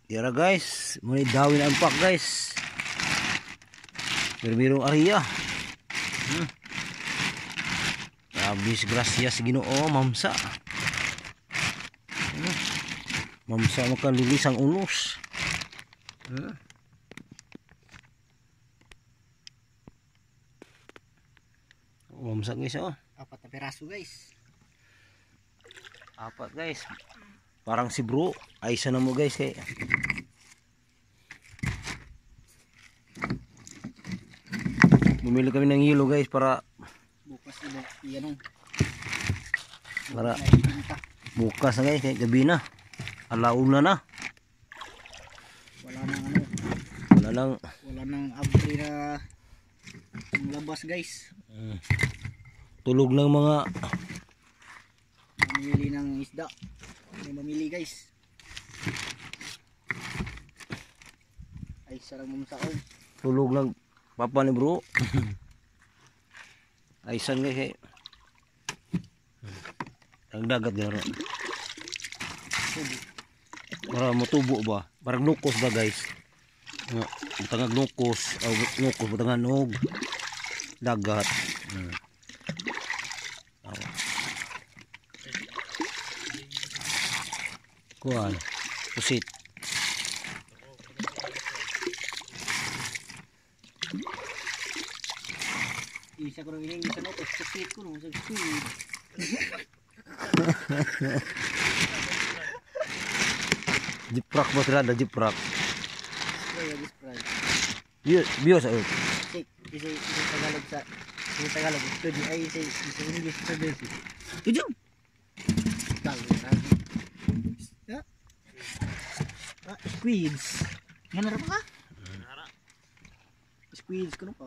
Tira guys, muna dawin ang pak guys. Birong area. Abis gracias Ginoo, mamsa. Mamsa makalulis ang unos. Mamsa guys oh. 4 na piraso guys. 4 guys. Parang si bro, ayos na mo guys eh. Bumili kami ng hilo guys para bukas iyan para bukas na guys, kahit gabi na. Alauna na. Wala nang abri na ang labas guys. Tulog ng mga mamili ng isda. May mamili guys. Ay sarang mumsaon. tulog ng papa ni bro. Aysan guys eh. Ang dagat garo. Para motubo ba? Parang nukos ba guys? Butangag nukos, nukos butangan nog dagat. Kuan, pusit. Isa ko nang hiningi sa nukos, pusit ko nung sa squid. Jiprak ba sila? Jiprak. Kaya Biyo sa isa Tagalog sa Tagalog study ay isa English study. Tujum. Squids. Ngano ra pa? Squids kuno pa.